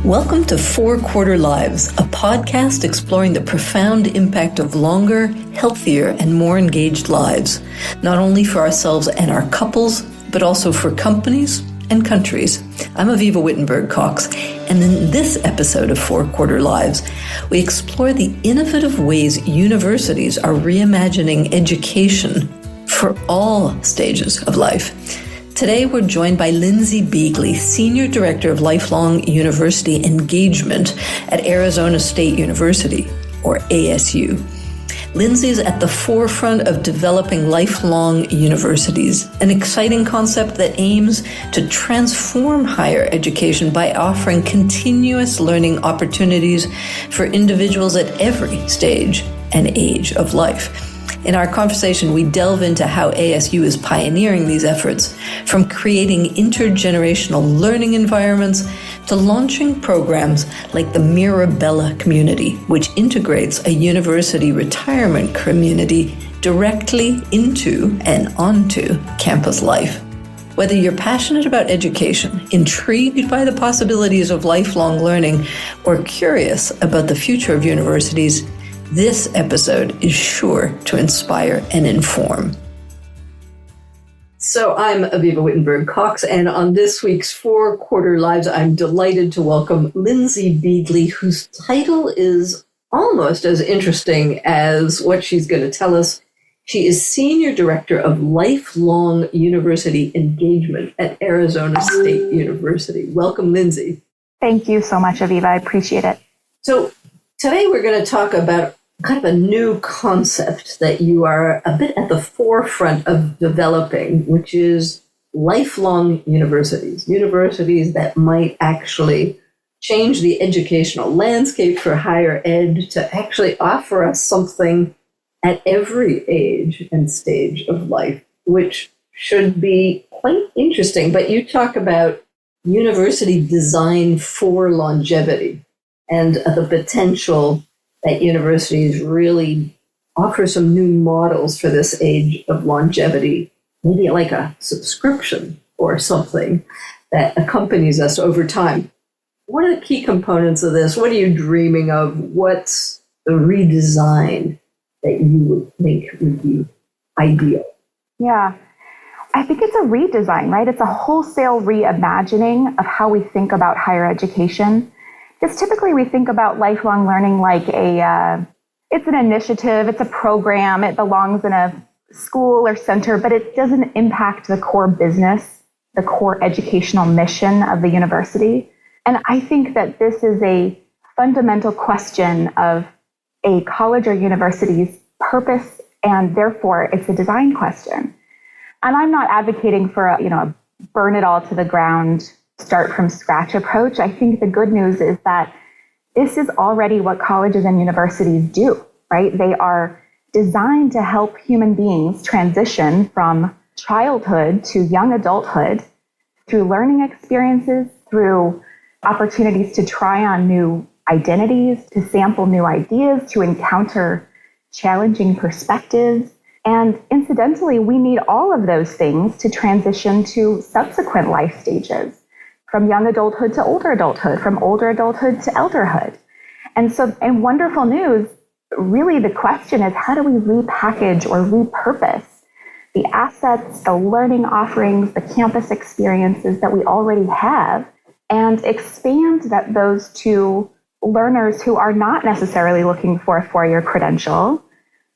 Welcome to 4 Quarter Lives, a podcast exploring the profound impact of longer, healthier, and more engaged lives, not only for ourselves and our couples, but also for companies and countries. I'm Avivah Wittenberg-Cox, and in this episode of 4 Quarter Lives, we explore the innovative ways universities are reimagining education for all stages of life. Today, we're joined by Lindsey Beagley, Senior Director of Lifelong University Engagement at Arizona State University, or ASU. Lindsey's at the forefront of developing lifelong universities, an exciting concept that aims to transform higher education by offering continuous learning opportunities for individuals at every stage and age of life. In our conversation, we delve into how ASU is pioneering these efforts, from creating intergenerational learning environments to launching programs like the Mirabella community, which integrates a university retirement community directly into and onto campus life. Whether you're passionate about education, intrigued by the possibilities of lifelong learning, or curious about the future of universities, this episode is sure to inspire and inform. So I'm Avivah Wittenberg-Cox, and on this week's 4 Quarter Lives, I'm delighted to welcome Lindsey Beagley, whose title is almost as interesting as what she's going to tell us. She is Senior Director of Lifelong University Engagement at Arizona State University. Welcome, Lindsey. Thank you so much, Avivah. I appreciate it. So today we're going to talk about kind of a new concept that you are a bit at the forefront of developing, which is lifelong universities, universities that might actually change the educational landscape for higher ed to actually offer us something at every age and stage of life, which should be quite interesting. But you talk about university design for longevity and the potential that universities really offer some new models for this age of longevity, maybe like a subscription or something that accompanies us over time. What are the key components of this? What are you dreaming of? What's the redesign that you would think would be ideal? Yeah, I think it's a redesign, right? It's a wholesale reimagining of how we think about higher education. Because typically we think about lifelong learning like it's an initiative, it's a program, it belongs in a school or center, but it doesn't impact the core business, the core educational mission of the university. And I think that this is a fundamental question of a college or university's purpose, and therefore it's a design question. And I'm not advocating for a burn it all to the ground, start from scratch approach. I think the good news is that this is already what colleges and universities do, right? They are designed to help human beings transition from childhood to young adulthood through learning experiences, through opportunities to try on new identities, to sample new ideas, to encounter challenging perspectives. And incidentally, we need all of those things to transition to subsequent life stages, from young adulthood to older adulthood, from older adulthood to elderhood. And so, in wonderful news, really the question is, how do we repackage or repurpose the assets, the learning offerings, the campus experiences that we already have, and expand those to learners who are not necessarily looking for a 4-year credential,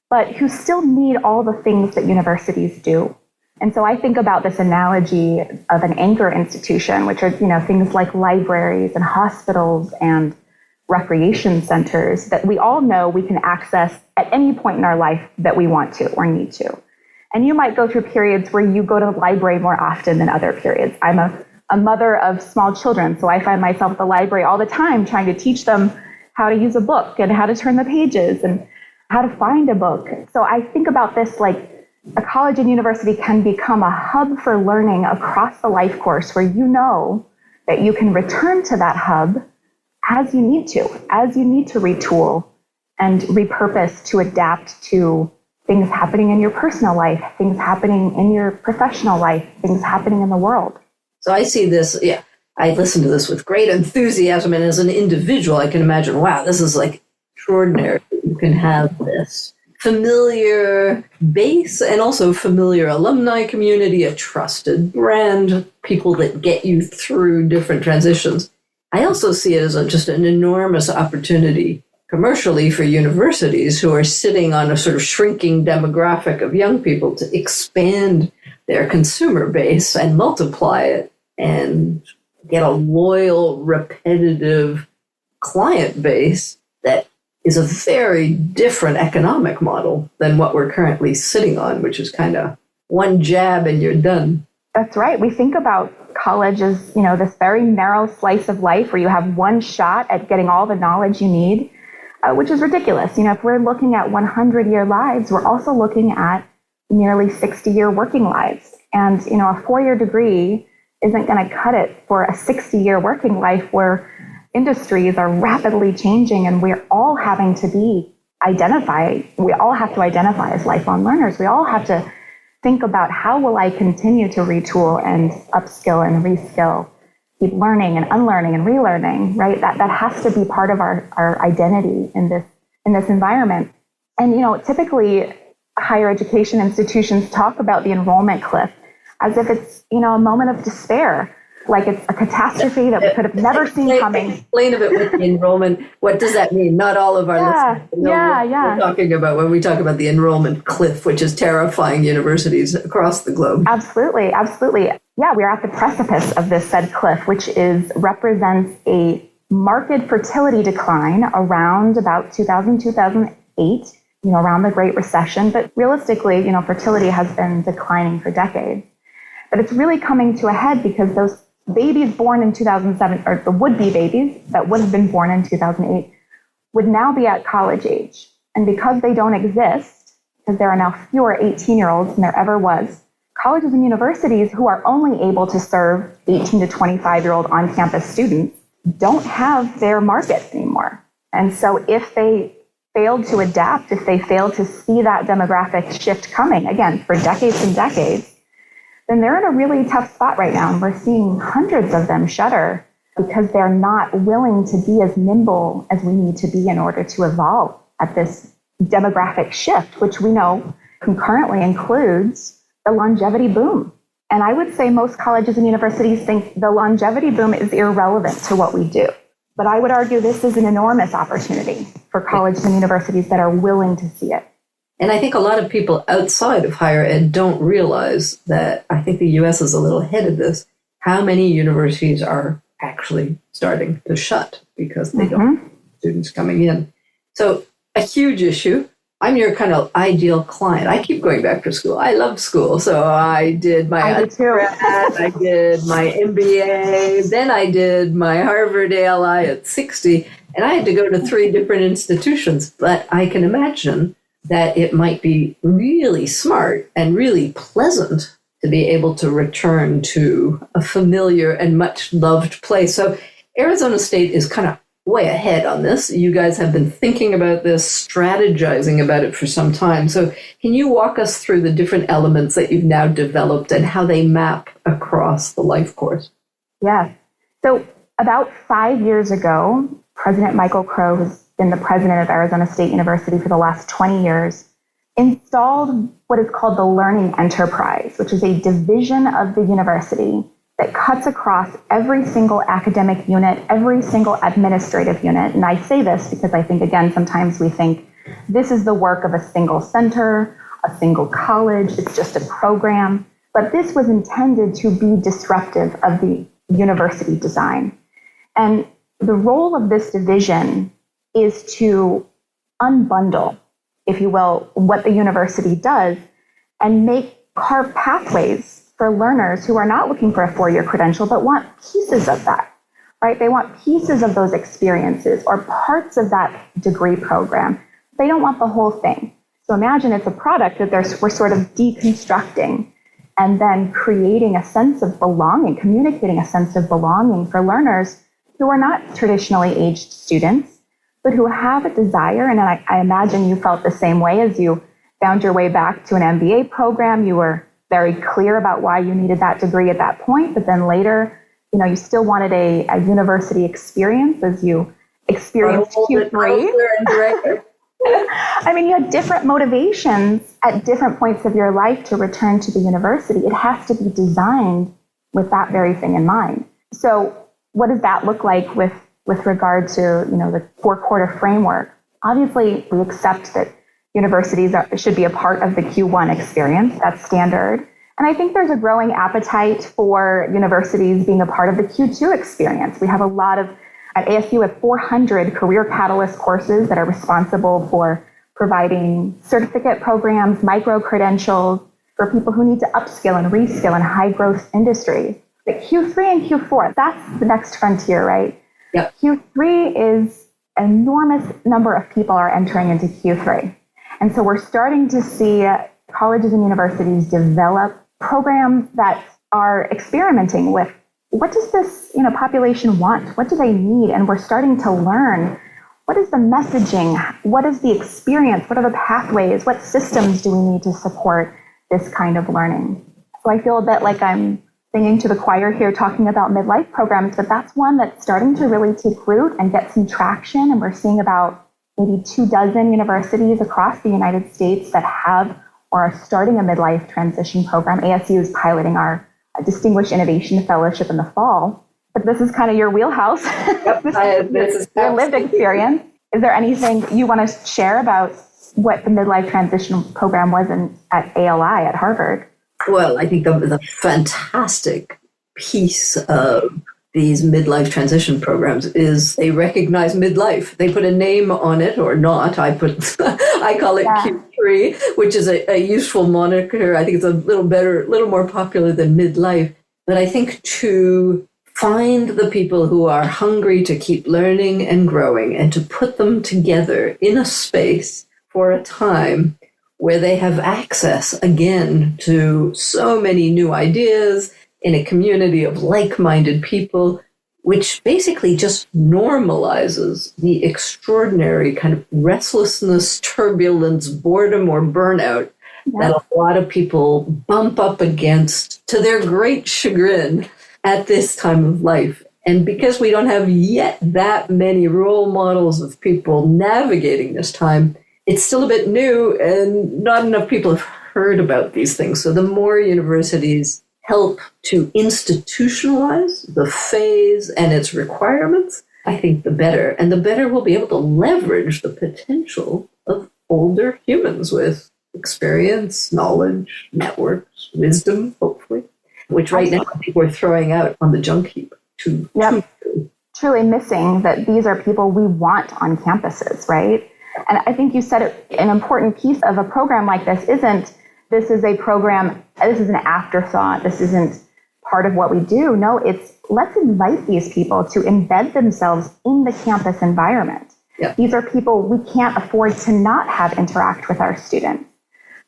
but who still need all the things that universities do. And so I think about this analogy of an anchor institution, which are, things like libraries and hospitals and recreation centers that we all know we can access at any point in our life that we want to or need to. And you might go through periods where you go to the library more often than other periods. I'm a mother of small children, so I find myself at the library all the time trying to teach them how to use a book and how to turn the pages and how to find a book. So I think about this like a college and university can become a hub for learning across the life course where you know that you can return to that hub as you need to retool and repurpose to adapt to things happening in your personal life, things happening in your professional life, things happening in the world. So I see this, I listen to this with great enthusiasm. And as an individual, I can imagine, wow, this is like extraordinary. You can have this familiar base and also familiar alumni community, a trusted brand, people that get you through different transitions. I also see it as just an enormous opportunity commercially for universities who are sitting on a sort of shrinking demographic of young people to expand their consumer base and multiply it and get a loyal, repetitive client base that is a very different economic model than what we're currently sitting on, which is kind of one jab and you're done. That's right. We think about college as, this very narrow slice of life where you have one shot at getting all the knowledge you need, which is ridiculous. If we're looking at 100-year lives, we're also looking at nearly 60-year working lives. And, a 4-year degree isn't going to cut it for a 60-year working life where industries are rapidly changing and we're all having to we all have to identify as lifelong learners. We all have to think about how will I continue to retool and upskill and reskill, keep learning and unlearning and relearning, right? That has to be part of our identity in this environment. And, typically higher education institutions talk about the enrollment cliff as if it's, a moment of despair, like it's a catastrophe that we could have never seen coming. Explain a bit with the enrollment. What does that mean? Not all of our listeners know what we're talking about when we talk about the enrollment cliff, which is terrifying universities across the globe. Absolutely. Yeah, we're at the precipice of this said cliff, which represents a marked fertility decline around about 2000, 2008, around the Great Recession. But realistically, fertility has been declining for decades. But it's really coming to a head because those babies born in 2007, or the would-be babies that would have been born in 2008, would now be at college age. And because they don't exist, because there are now fewer 18-year-olds than there ever was, colleges and universities who are only able to serve 18 to 25-year-old on-campus students don't have their market anymore. And so if they failed to adapt, if they failed to see that demographic shift coming, again, for decades and decades, then they're in a really tough spot right now. And we're seeing hundreds of them shutter because they're not willing to be as nimble as we need to be in order to evolve at this demographic shift, which we know concurrently includes the longevity boom. And I would say most colleges and universities think the longevity boom is irrelevant to what we do. But I would argue this is an enormous opportunity for colleges and universities that are willing to see it. And I think a lot of people outside of higher ed don't realize that I think the U.S. is a little ahead of this, how many universities are actually starting to shut because they don't have students coming in. So a huge issue. I'm your kind of ideal client. I keep going back to school. I love school. So I did my undergrad, I did my MBA, then I did my Harvard ALI at 60, and I had to go to 3 different institutions. But I can imagine that it might be really smart and really pleasant to be able to return to a familiar and much loved place. So Arizona State is kind of way ahead on this. You guys have been thinking about this, strategizing about it for some time. So can you walk us through the different elements that you've now developed and how they map across the life course? Yeah. So about 5 years ago, President Michael Crow, who's been the president of Arizona State University for the last 20 years, installed what is called the Learning Enterprise, which is a division of the university that cuts across every single academic unit, every single administrative unit. And I say this because I think, again, sometimes we think this is the work of a single center, a single college, it's just a program. But this was intended to be disruptive of the university design. And the role of this division is to unbundle, if you will, what the university does and carve pathways for learners who are not looking for a 4-year credential, but want pieces of that, right? They want pieces of those experiences or parts of that degree program. They don't want the whole thing. So imagine it's a product that we're sort of deconstructing and then creating a sense of belonging, communicating a sense of belonging for learners who are not traditionally aged students, but who have a desire. And I imagine you felt the same way as you found your way back to an MBA program. You were very clear about why you needed that degree at that point, but then later you still wanted a university experience as you experienced Q3. I mean, you had different motivations at different points of your life to return to the university. It has to be designed with that very thing in mind. So what does that look like with regard to, the 4-quarter framework? Obviously, we accept that universities should be a part of the Q1 experience. That's standard. And I think there's a growing appetite for universities being a part of the Q2 experience. We have at ASU, we have 400 career catalyst courses that are responsible for providing certificate programs, micro-credentials for people who need to upskill and reskill in high-growth industries. But Q3 and Q4, that's the next frontier, right? Yep. Q3 is an enormous number of people are entering into Q3. And so we're starting to see colleges and universities develop programs that are experimenting with what does this population want? What do they need? And we're starting to learn what is the messaging? What is the experience? What are the pathways? What systems do we need to support this kind of learning? So I feel a bit like I'm singing to the choir here talking about midlife programs, but that's one that's starting to really take root and get some traction. And we're seeing about maybe 24 universities across the United States that have or are starting a midlife transition program. ASU is piloting our Distinguished Innovation Fellowship in the fall. But this is kind of your wheelhouse. Yep, this is your lived experience. Is there anything you want to share about what the midlife transition program was at ALI at Harvard? Well, I think the fantastic piece of these midlife transition programs is they recognize midlife. They put a name on it or not. I call it Q3, which is a useful moniker. I think it's a little more popular than midlife. But I think to find the people who are hungry to keep learning and growing and to put them together in a space for a time where they have access again to so many new ideas in a community of like-minded people, which basically just normalizes the extraordinary kind of restlessness, turbulence, boredom, or burnout that a lot of people bump up against to their great chagrin at this time of life. And because we don't have yet that many role models of people navigating this time, it's still a bit new and not enough people have heard about these things. So the more universities help to institutionalize the phase and its requirements, I think the better. And the better we'll be able to leverage the potential of older humans with experience, knowledge, networks, wisdom, hopefully, which right now I think we're throwing out on the junk heap. Truly missing that these are people we want on campuses, right? And I think you said an important piece of a program like this isn't, this is a program, this is an afterthought, this isn't part of what we do. No, it's let's invite these people to embed themselves in the campus environment. Yep. These are people we can't afford to not have interact with our students.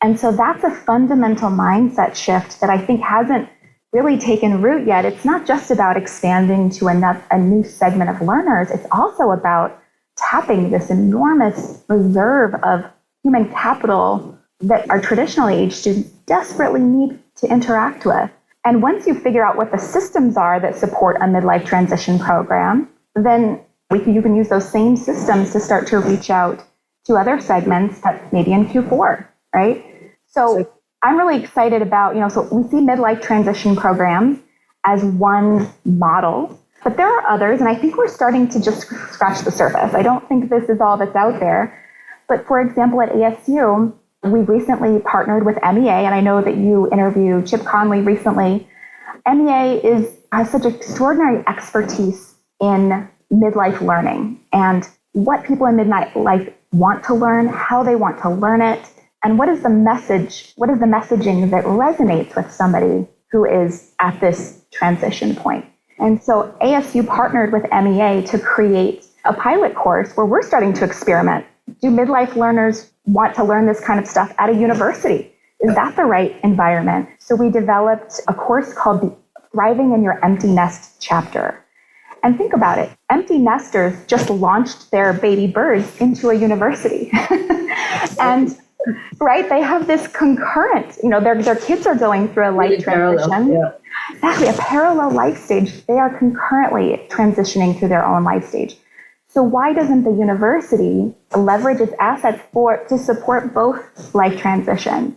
And so that's a fundamental mindset shift that I think hasn't really taken root yet. It's not just about expanding to a new segment of learners. It's also about tapping this enormous reserve of human capital that our traditional age students desperately need to interact with. And once you figure out what the systems are that support a midlife transition program, then you can use those same systems to start to reach out to other segments that maybe in Q4, right? So I'm really excited about, so we see midlife transition programs as one model, but there are others, and I think we're starting to just scratch the surface. I don't think this is all that's out there. But for example, at ASU, we recently partnered with MEA, and I know that you interviewed Chip Conley recently. MEA has such extraordinary expertise in midlife learning and what people in midlife want to learn, how they want to learn it, and what is the messaging that resonates with somebody who is at this transition point. And so ASU partnered with MEA to create a pilot course where we're starting to experiment. Do midlife learners want to learn this kind of stuff at a university? Is that the right environment? So we developed a course called the Thriving in Your Empty Nest chapter. And think about it. Empty nesters just launched their baby birds into a university. And right? They have this concurrent, their kids are going through a life Really transition. parallel, yeah. Exactly, a parallel life stage. They are concurrently transitioning through their own life stage. So why doesn't the university leverage its assets to support both life transitions?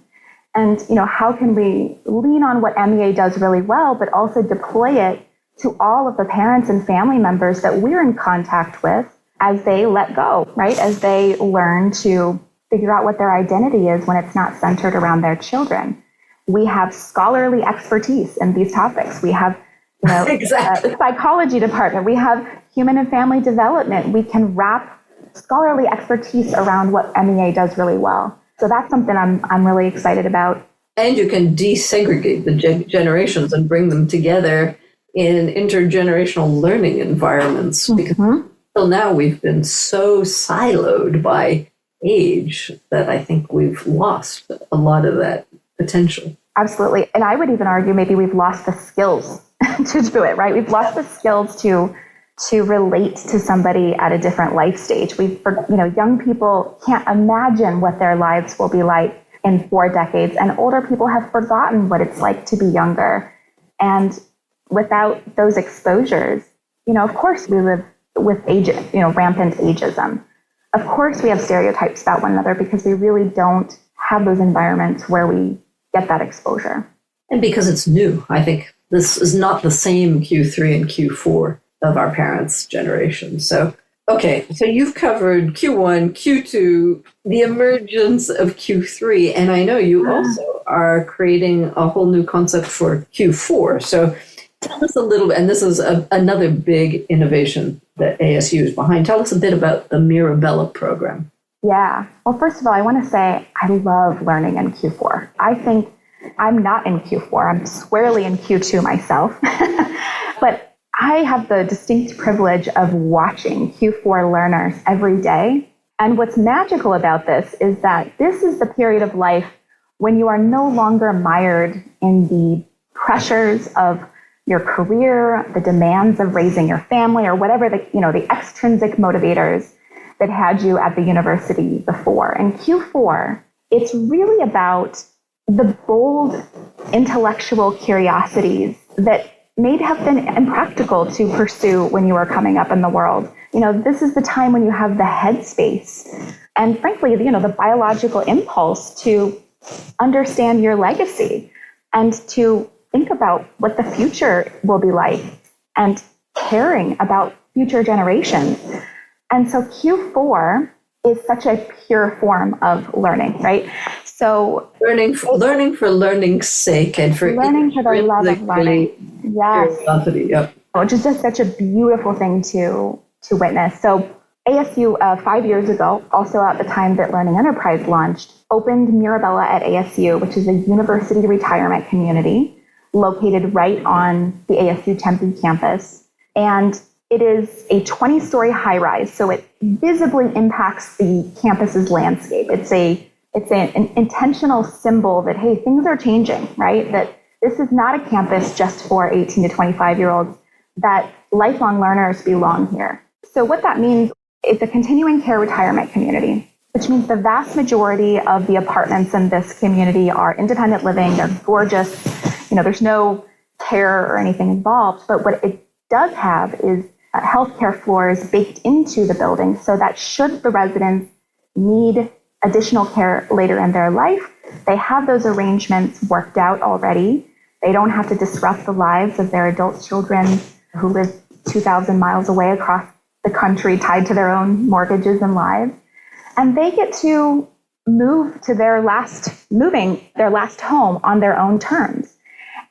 And, how can we lean on what MEA does really well, but also deploy it to all of the parents and family members that we're in contact with as they let go, right? As they learn to figure out what their identity is when it's not centered around their children. We have scholarly expertise in these topics. We have, Exactly. a psychology department. We have human and family development. We can wrap scholarly expertise around what MEA does really well. So that's something I'm really excited about. And you can desegregate the generations and bring them together in intergenerational learning environments. Because until now we've been so siloed by age that I think we've lost a lot of that potential. Absolutely. And I would even argue maybe we've lost the skills to do it, right? We've lost the skills to relate to somebody at a different life stage. Young people can't imagine what their lives will be like in 4 decades, and older people have forgotten what it's like to be younger. And without those exposures, of course we live with rampant ageism. Of course we have stereotypes about one another because we really don't have those environments where we get that exposure. And because it's new, I think this is not the same Q3 and Q4 of our parents' generation. So, okay, so you've covered Q1, Q2, the emergence of Q3, and I know you also are creating a whole new concept for Q4. So tell us a little bit, and this is another big innovation that ASU is behind. Tell us a bit about the Mirabella program. Yeah. Well, first of all, I want to say I love learning in Q4. I think I'm not in Q4. I'm squarely in Q2 myself. But I have the distinct privilege of watching Q4 learners every day. And what's magical about this is that this is the period of life when you are no longer mired in the pressures of your career, the demands of raising your family, or whatever the extrinsic motivators that had you at the university before. In Q4, it's really about the bold intellectual curiosities that may have been impractical to pursue when you were coming up in the world. This is the time when you have the headspace and frankly, the biological impulse to understand your legacy and to think about what the future will be like and caring about future generations. And so Q4 is such a pure form of learning, right? So learning for learning's sake and for learning for the love of learning. Yes. Curiosity, yep. Which is just such a beautiful thing to witness. So ASU 5 years ago, also at the time that Learning Enterprise launched, opened Mirabella at ASU, which is a university retirement community located right on the ASU Tempe campus. And it is a 20-story high-rise, so it visibly impacts the campus's landscape. It's an intentional symbol that, hey, things are changing, right? That this is not a campus just for 18 to 25-year-olds, that lifelong learners belong here. So what that means, it's a continuing care retirement community, which means the vast majority of the apartments in this community are independent living. They're gorgeous. There's no care or anything involved. But what it does have is healthcare floors baked into the building so that should the residents need additional care later in their life, they have those arrangements worked out already. They don't have to disrupt the lives of their adult children who live 2,000 miles away across the country, tied to their own mortgages and lives. And they get to move to their last home on their own terms.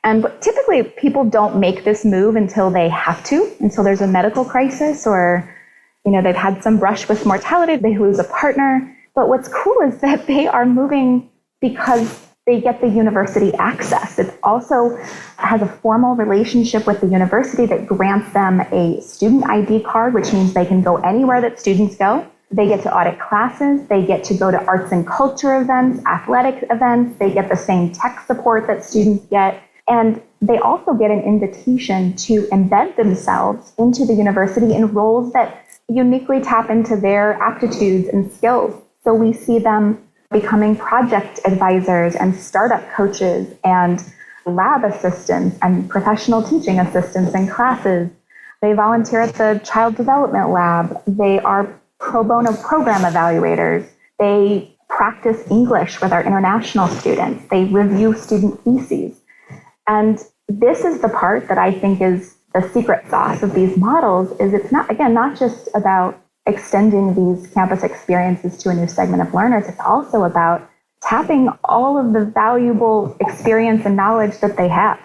And typically people don't make this move until they have to, until there's a medical crisis or, they've had some brush with mortality, they lose a partner. But what's cool is that they are moving because they get the university access. It also has a formal relationship with the university that grants them a student ID card, which means they can go anywhere that students go. They get to audit classes. They get to go to arts and culture events, athletic events. They get the same tech support that students get. And they also get an invitation to embed themselves into the university in roles that uniquely tap into their aptitudes and skills. So we see them becoming project advisors and startup coaches and lab assistants and professional teaching assistants in classes. They volunteer at the Child Development Lab. They are pro bono program evaluators. They practice English with our international students. They review student theses. And this is the part that I think is the secret sauce of these models, is it's not just about extending these campus experiences to a new segment of learners. It's also about tapping all of the valuable experience and knowledge that they have.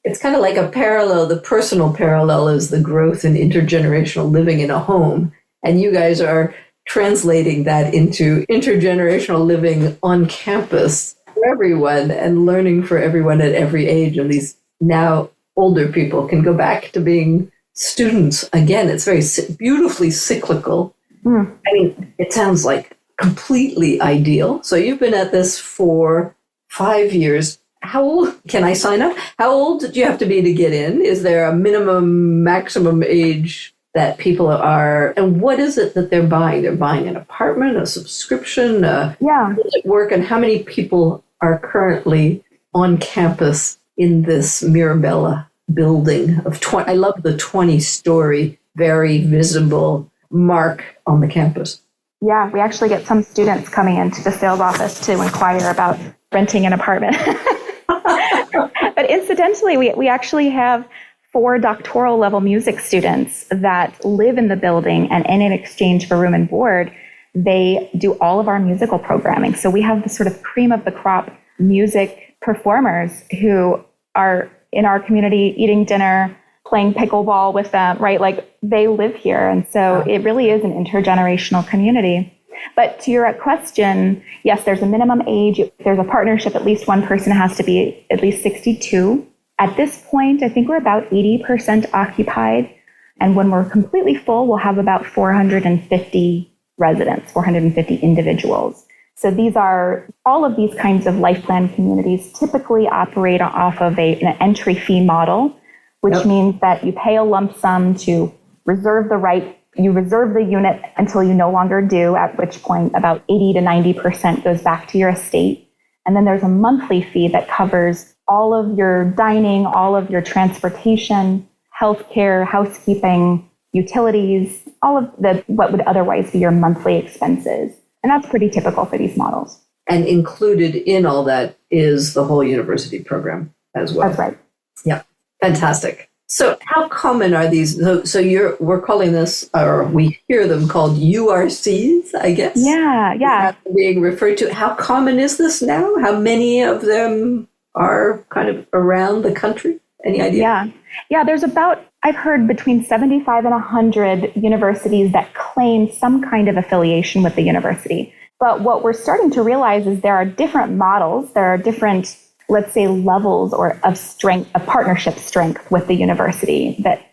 It's kind of like a parallel. The personal parallel is the growth in intergenerational living in a home. And you guys are translating that into intergenerational living on campus for everyone and learning for everyone at every age. And these now older people can go back to being students again. It's very beautifully cyclical. I mean, it sounds like completely ideal. So you've been at this for 5 years. How old can I sign up? How old do you have to be to get in? Is there a minimum, maximum age that people are? And what is it that they're buying? They're buying an apartment, a subscription, how does it work? And how many people are currently on campus in this Mirabella building of 20? I love the 20-story, very visible mark on the campus. Yeah, we actually get some students coming into the sales office to inquire about renting an apartment. But incidentally, we actually have 4 doctoral level music students that live in the building, and in exchange for room and board, they do all of our musical programming. So we have the sort of cream of the crop music performers who are in our community eating dinner, playing pickleball with them, right? Like they live here. And so it really is an intergenerational community. But to your question, yes, there's a minimum age. If there's a partnership, at least one person has to be at least 62. At this point, I think we're about 80% occupied. And when we're completely full, we'll have about 450 residents, 450 individuals. So all of these kinds of life plan communities typically operate off of an entry fee model, which means that you pay a lump sum to reserve the right. You reserve the unit until you no longer do, at which point about 80 to 90% goes back to your estate. And then there's a monthly fee that covers all of your dining, all of your transportation, healthcare, housekeeping, utilities, all of what would otherwise be your monthly expenses. And that's pretty typical for these models. And included in all that is the whole university program as well. That's right. Yeah, fantastic. So how common are these? So we're calling this, or we hear them called URCs, I guess. Yeah. Being referred to. How common is this now? How many of them are kind of around the country? Any idea? Yeah. There's I've heard between 75 and 100 universities that claim some kind of affiliation with the university. But what we're starting to realize is there are different models. There are different, let's say, levels of strength, of partnership strength with the university that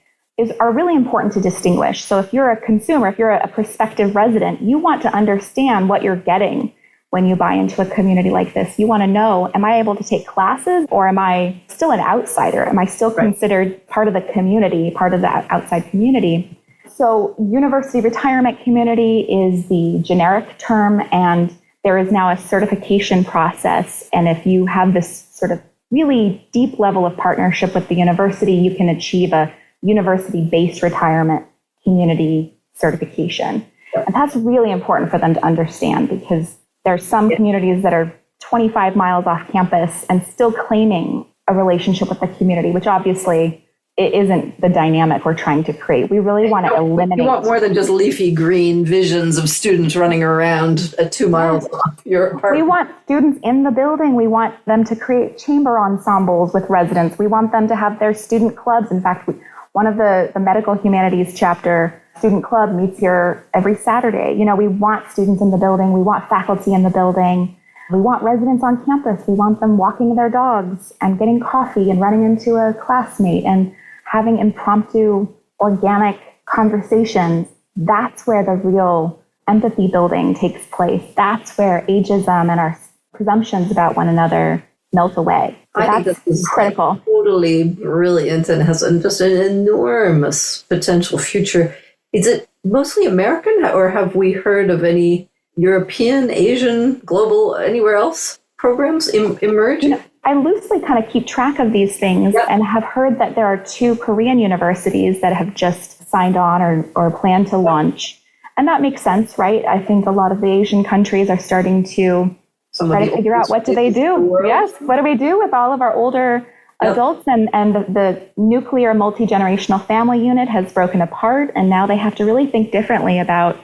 are really important to distinguish. So if you're a consumer, if you're a prospective resident, you want to understand what you're getting when you buy into a community like this. You want to know, am I able to take classes, or am I still an outsider? Am I still considered part of the community, part of the outside community? So university retirement community is the generic term, and there is now a certification process. And if you have this sort of really deep level of partnership with the university, you can achieve a university-based retirement community certification. And that's really important for them to understand, because there are some communities that are 25 miles off campus and still claiming a relationship with the community, which obviously it isn't the dynamic we're trying to create. We really want to eliminate. You want more than just leafy green visions of students running around at 2 miles off your apartment. We want students in the building. We want them to create chamber ensembles with residents. We want them to have their student clubs. In fact, one of the medical humanities chapter student club meets here every Saturday. We want students in the building. We want faculty in the building. We want residents on campus. We want them walking their dogs and getting coffee and running into a classmate and having impromptu, organic conversations. That's where the real empathy building takes place. That's where ageism and our presumptions about one another melt away. So I think this is critical. Totally brilliant and has just an enormous potential future. Is it mostly American, or have we heard of any European, Asian, global, anywhere else programs emerge? I loosely kind of keep track of these things and have heard that there are 2 Korean universities that have just signed on or plan to launch. And that makes sense, right? I think a lot of the Asian countries are starting to try to figure out what do they do. Yes, what do we do with all of our older adults? And the nuclear multi-generational family unit has broken apart, and now they have to really think differently about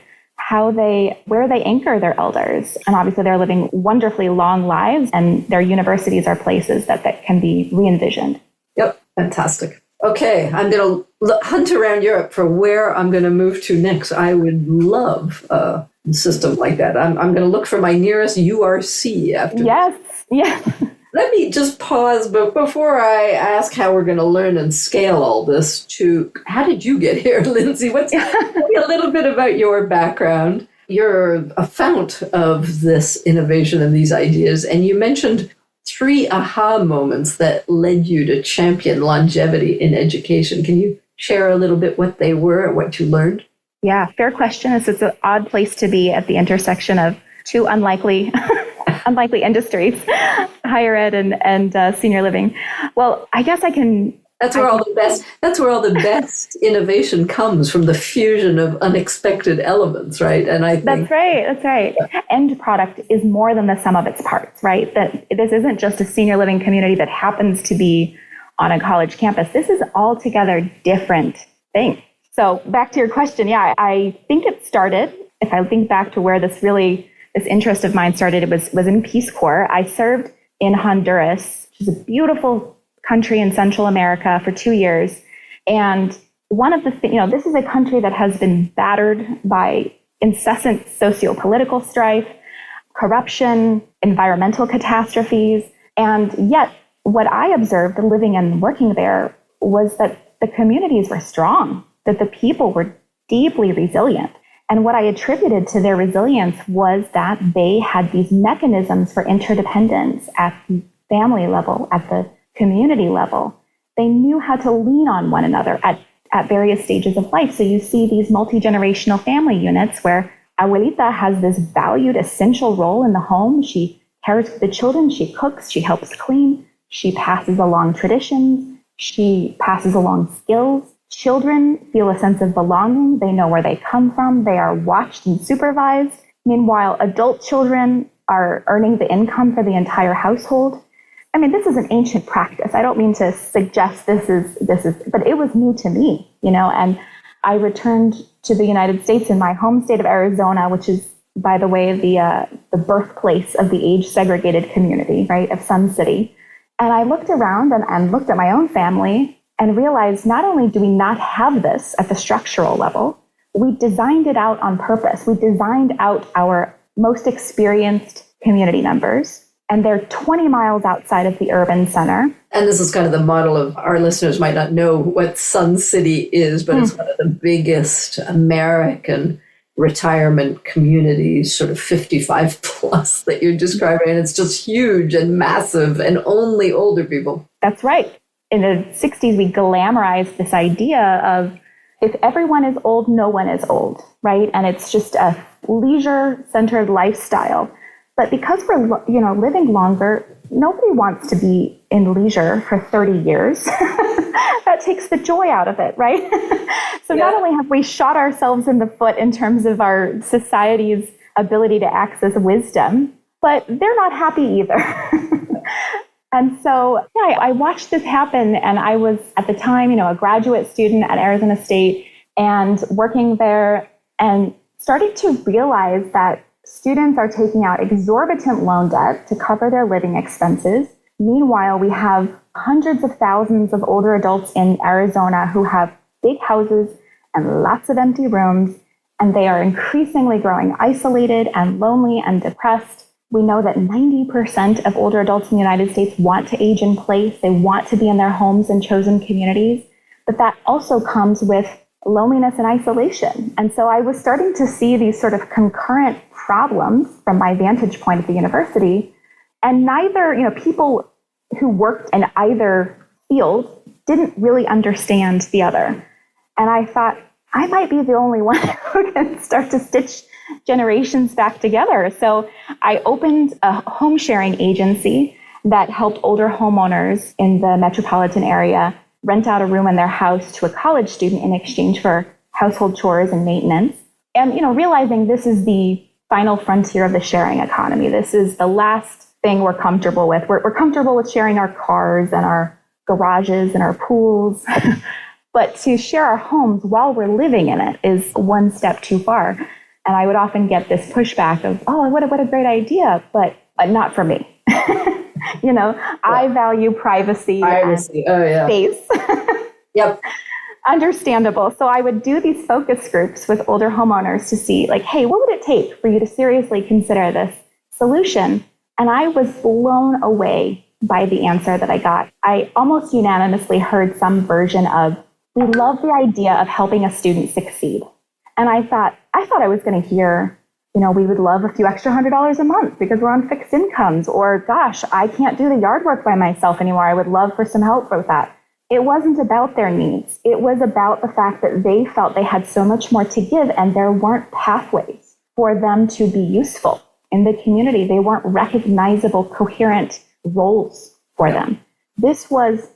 where they anchor their elders. And obviously they're living wonderfully long lives, and their universities are places that can be re-envisioned. Yep, fantastic. Okay, I'm going to hunt around Europe for where I'm going to move to next. I would love a system like that. I'm going to look for my nearest URC after. Yes. Let me just pause, but before I ask how we're going to learn and scale all this, how did you get here, Lindsey? Tell me a little bit about your background. You're a fount of this innovation and these ideas, and you mentioned 3 aha moments that led you to champion longevity in education. Can you share a little bit what they were and what you learned? Yeah, fair question. It's an odd place to be at the intersection of 2 unlikely industries, higher ed and senior living. Well, I guess I can. That's where all the best innovation comes, from the fusion of unexpected elements, right? And I think that's right. End product is more than the sum of its parts, right? That this isn't just a senior living community that happens to be on a college campus. This is altogether different thing. So back to your question, I think it started. If I think back to where this interest of mine started, it was in Peace Corps. I served in Honduras, which is a beautiful country in Central America, for 2 years. And one of the things, this is a country that has been battered by incessant socio-political strife, corruption, environmental catastrophes. And yet what I observed living and working there was that the communities were strong, that the people were deeply resilient. And what I attributed to their resilience was that they had these mechanisms for interdependence at the family level, at the community level. They knew how to lean on one another at various stages of life. So you see these multi-generational family units where abuelita has this valued essential role in the home. She cares for the children, she cooks, she helps clean, she passes along traditions, she passes along skills. Children feel a sense of belonging. They know where they come from. They are watched and supervised. Meanwhile, adult children are earning the income for the entire household. I mean, this is an ancient practice. I don't mean to suggest this is, but it was new to me, and I returned to the United States in my home state of Arizona, which is, by the way, the birthplace of the age-segregated community, right, of Sun City. And I looked around and looked at my own family and realized not only do we not have this at the structural level, we designed it out on purpose. We designed out our most experienced community members, and they're 20 miles outside of the urban center. And this is kind of the model of, our listeners might not know what Sun City is, but it's one of the biggest American retirement communities, sort of 55 plus that you're describing. And it's just huge and massive and only older people. That's right. In the 60s, we glamorized this idea of if everyone is old, no one is old, right? And it's just a leisure-centered lifestyle. But because we're, living longer, nobody wants to be in leisure for 30 years. That takes the joy out of it, right? So not only have we shot ourselves in the foot in terms of our society's ability to access wisdom, but they're not happy either. And so, I watched this happen, and I was, at the time, a graduate student at Arizona State and working there, and started to realize that students are taking out exorbitant loan debt to cover their living expenses. Meanwhile, we have hundreds of thousands of older adults in Arizona who have big houses and lots of empty rooms, and they are increasingly growing isolated and lonely and depressed. We know that 90% of older adults in the United States want to age in place. They want to be in their homes and chosen communities, but that also comes with loneliness and isolation. And so I was starting to see these sort of concurrent problems from my vantage point at the university. And neither, people who worked in either field didn't really understand the other. And I thought, I might be the only one who can start to stitch generations back together. So I opened a home sharing agency that helped older homeowners in the metropolitan area rent out a room in their house to a college student in exchange for household chores and maintenance. And, realizing this is the final frontier of the sharing economy. This is the last thing we're comfortable with. We're comfortable with sharing our cars and our garages and our pools. But to share our homes while we're living in it is one step too far. And I would often get this pushback of, oh, what a great idea, but not for me. I value privacy. And space. Yep. Understandable. So I would do these focus groups with older homeowners to see, like, hey, what would it take for you to seriously consider this solution? And I was blown away by the answer that I got. I almost unanimously heard some version of, we love the idea of helping a student succeed. And I thought I was going to hear, we would love a few extra $100 a month because we're on fixed incomes, or gosh, I can't do the yard work by myself anymore. I would love for some help with that. It wasn't about their needs. It was about the fact that they felt they had so much more to give, and there weren't pathways for them to be useful in the community. They weren't recognizable, coherent roles for them. This was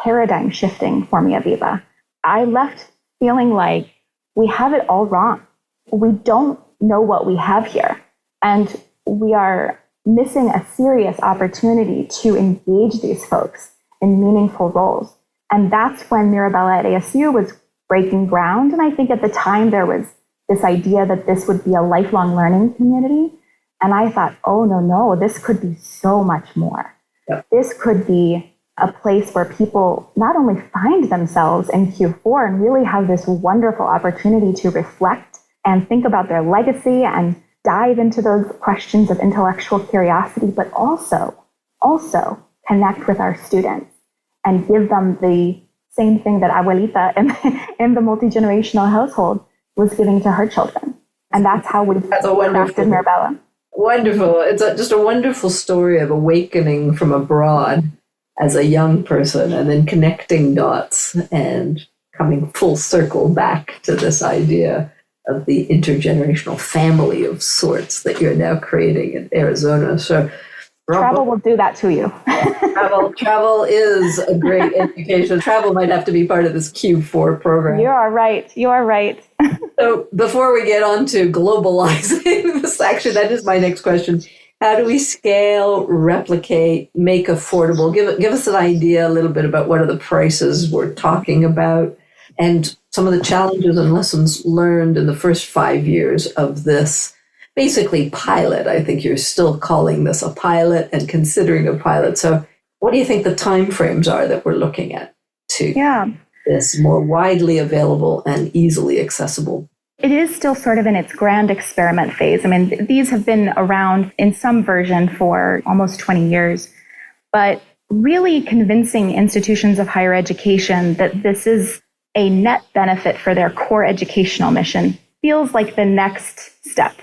paradigm shifting for me, Avivah. I left feeling like we have it all wrong. We don't know what we have here, and we are missing a serious opportunity to engage these folks in meaningful roles. And that's when Mirabella at ASU was breaking ground. And I think at the time there was this idea that this would be a lifelong learning community. And I thought, oh, no, this could be so much more. Yep. This could be a place where people not only find themselves in Q4 and really have this wonderful opportunity to reflect and think about their legacy and dive into those questions of intellectual curiosity, but also connect with our students and give them the same thing that Abuelita in the multi-generational household was giving to her children. And that's how we crafted Mirabella. Wonderful. It's just a wonderful story of awakening from abroad as a young person and then connecting dots and coming full circle back to this idea of the intergenerational family of sorts that you're now creating in Arizona. So travel will do that to you. Travel is a great education. Travel might have to be part of this Q4 program. You are right. So before we get on to globalizing this, actually, that is my next question. How do we scale, replicate, make affordable? Give us an idea a little bit about what are the prices we're talking about and some of the challenges and lessons learned in the first 5 years of this basically pilot. I think you're still calling this a pilot and considering a pilot. So what do you think the timeframes are that we're looking at to this more widely available and easily accessible? It is still sort of in its grand experiment phase. I mean, these have been around in some version for almost 20 years, but really convincing institutions of higher education that this is a net benefit for their core educational mission feels like the next step.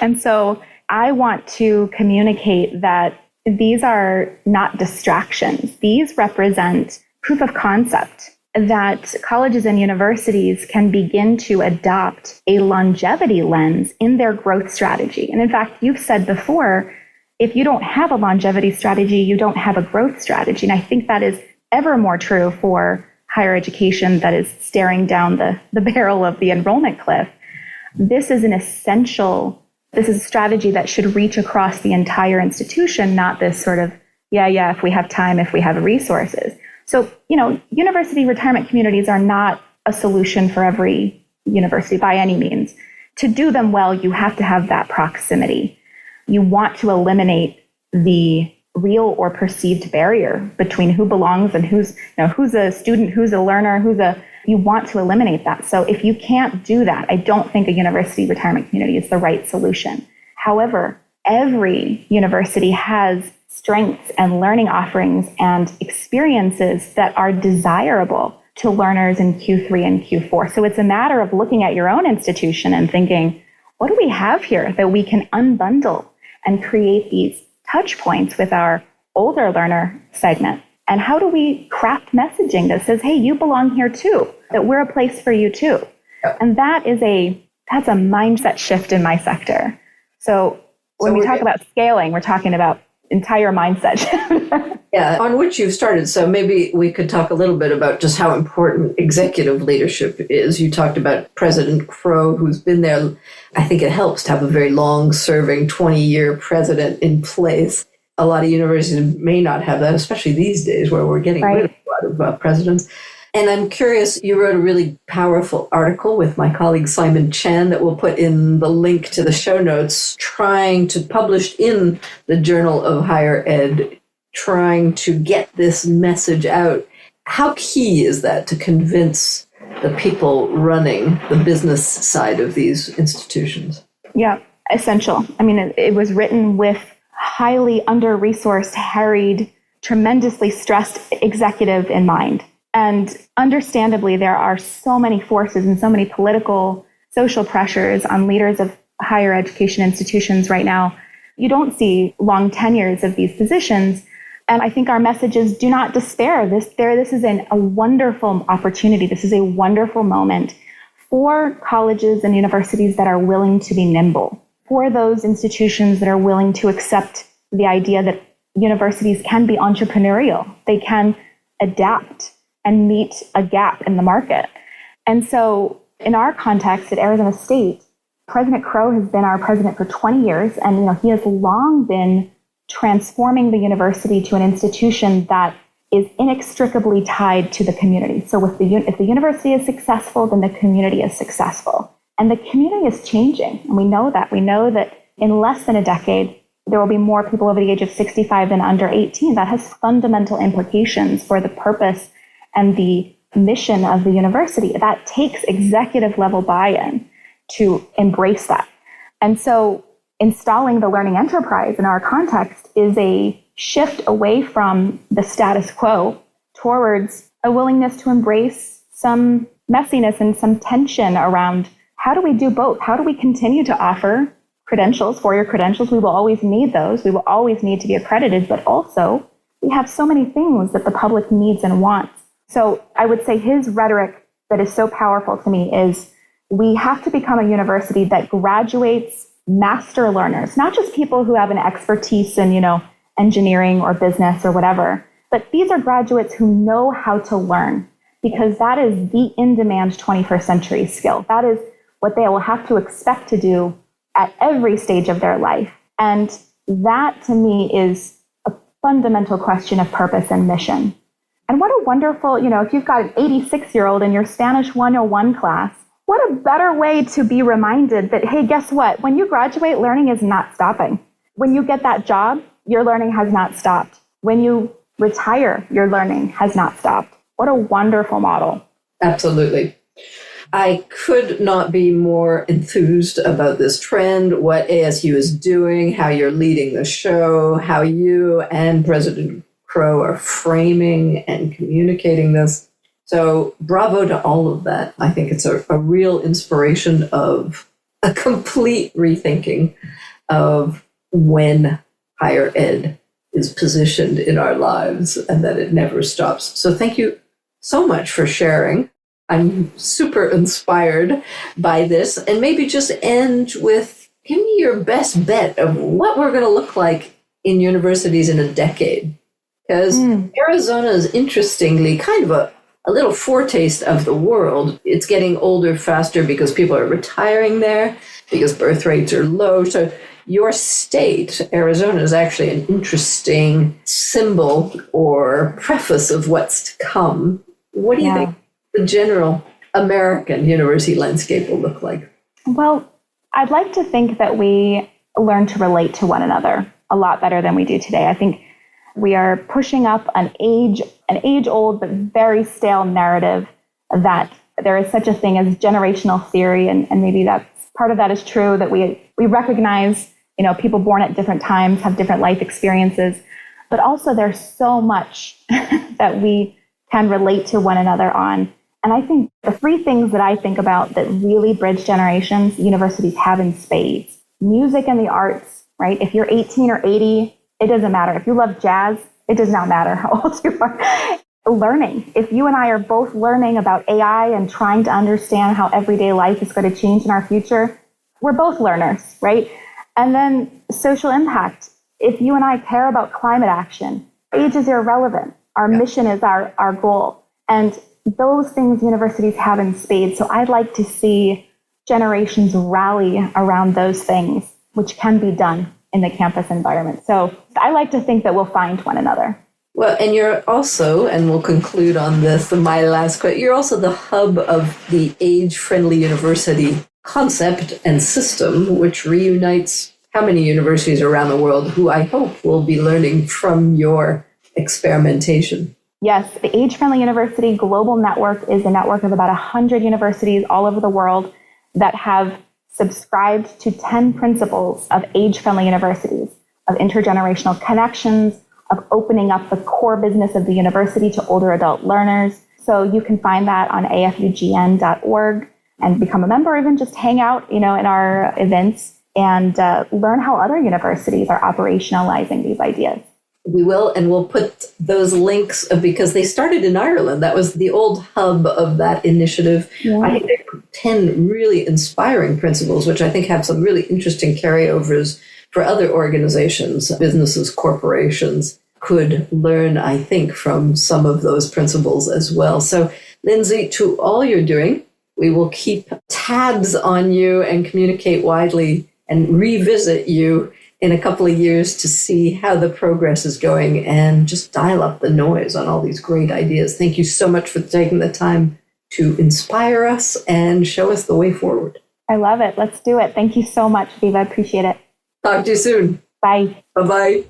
And so I want to communicate that these are not distractions. These represent proof of concept that colleges and universities can begin to adopt a longevity lens in their growth strategy. And in fact, you've said before, if you don't have a longevity strategy, you don't have a growth strategy. And I think that is ever more true for higher education that is staring down the barrel of the enrollment cliff. This is a strategy that should reach across the entire institution, not this sort of, if we have time, if we have resources. So, university retirement communities are not a solution for every university by any means. To do them well, you have to have that proximity. You want to eliminate the real or perceived barrier between who belongs and who's a student, who's a learner, you want to eliminate that. So if you can't do that, I don't think a university retirement community is the right solution. However, every university has strengths and learning offerings and experiences that are desirable to learners in Q3 and Q4. So it's a matter of looking at your own institution and thinking, what do we have here that we can unbundle and create these touch points with our older learner segment? And how do we craft messaging that says, hey, you belong here too, that we're a place for you too? And that is a That's a mindset shift in my sector. So when we talk about scaling, we're talking about entire mindset shift. Yeah, on which you've started. So maybe we could talk a little bit about just how important executive leadership is. You talked about President Crow, who's been there. I think it helps to have a very long-serving 20-year president in place. A lot of universities may not have that, especially these days where we're getting rid of a lot of presidents. And I'm curious, you wrote a really powerful article with my colleague Simon Chan that we'll put in the link to the show notes, trying to publish in the Journal of Higher Ed, trying to get this message out. How key is that to convince the people running the business side of these institutions? Yeah, essential. I mean, it was written with highly under-resourced, harried, tremendously stressed executive in mind. And understandably, there are so many forces and so many political, social pressures on leaders of higher education institutions right now. You don't see long tenures of these positions. And I think our message is do not despair. This is a wonderful opportunity. This is a wonderful moment for colleges and universities that are willing to be nimble, for those institutions that are willing to accept the idea that universities can be entrepreneurial. They can adapt and meet a gap in the market. And so in our context at Arizona State, President Crow has been our president for 20 years, and he has long been transforming the university to an institution that is inextricably tied to the community. So if the university is successful, then the community is successful. And the community is changing, and we know that. We know that in less than a decade, there will be more people over the age of 65 than under 18. That has fundamental implications for the purpose and the mission of the university. That takes executive level buy-in to embrace that. And so installing the learning enterprise in our context is a shift away from the status quo towards a willingness to embrace some messiness and some tension around how do we do both? How do we continue to offer credentials, four-year credentials? We will always need those. We will always need to be accredited, but also we have so many things that the public needs and wants. So I would say his rhetoric that is so powerful to me is we have to become a university that graduates master learners, not just people who have an expertise in, engineering or business or whatever, but these are graduates who know how to learn, because that is the in-demand 21st century skill. That is what they will have to expect to do at every stage of their life. And that to me is a fundamental question of purpose and mission. And what a wonderful, if you've got an 86-year-old in your Spanish 101 class, what a better way to be reminded that, hey, guess what? When you graduate, learning is not stopping. When you get that job, your learning has not stopped. When you retire, your learning has not stopped. What a wonderful model. Absolutely. I could not be more enthused about this trend, what ASU is doing, how you're leading the show, how you and President Crow are framing and communicating this. So bravo to all of that. I think it's a real inspiration of a complete rethinking of when higher ed is positioned in our lives and that it never stops. So thank you so much for sharing. I'm super inspired by this. And maybe just end with, give me your best bet of what we're going to look like in universities in a decade. Because Arizona is interestingly kind of a little foretaste of the world. It's getting older faster because people are retiring there, because birth rates are low. So your state, Arizona, is actually an interesting symbol or preface of what's to come. What do you think the general American university landscape will look like? Well, I'd like to think that we learn to relate to one another a lot better than we do today. I think we are pushing up an age-old but very stale narrative that there is such a thing as generational theory, and maybe that's part of that is true, that we recognize, people born at different times have different life experiences, but also there's so much that we can relate to one another on. And I think the three things that I think about that really bridge generations, universities have in spades: music and the arts, right? If you're 18 or 80, it doesn't matter. If you love jazz, it does not matter how old you are. learning. If you and I are both learning about AI and trying to understand how everyday life is going to change in our future, we're both learners, right? And then social impact. If you and I care about climate action, age is irrelevant. Our mission is our goal. And those things universities have in spades. So I'd like to see generations rally around those things, which can be done in the campus environment. So I like to think that we'll find one another. Well, and you're also, and we'll conclude on this, my last question, you're also the hub of the age-friendly university concept and system, which reunites how many universities around the world who I hope will be learning from your experimentation. Yes, the Age-Friendly University Global Network is a network of about 100 universities all over the world that have subscribed to 10 principles of age-friendly universities, of intergenerational connections, of opening up the core business of the university to older adult learners. So you can find that on afugn.org and become a member, or even just hang out, in our events and learn how other universities are operationalizing these ideas. We will, and we'll put those links because they started in Ireland. That was the old hub of that initiative. Yeah. I think they put 10 really inspiring principles, which I think have some really interesting carryovers for other organizations, businesses, corporations could learn, I think, from some of those principles as well. So, Lindsey, to all you're doing, we will keep tabs on you and communicate widely and revisit you in a couple of years to see how the progress is going and just dial up the noise on all these great ideas. Thank you so much for taking the time to inspire us and show us the way forward. I love it. Let's do it. Thank you so much, Avivah. I appreciate it. Talk to you soon. Bye. Bye-bye.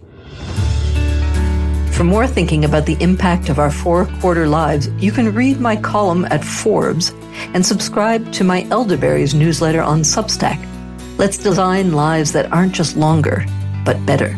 For more thinking about the impact of our 4-quarter lives, you can read my column at Forbes and subscribe to my Elderberries newsletter on Substack. Let's design lives that aren't just longer, but better.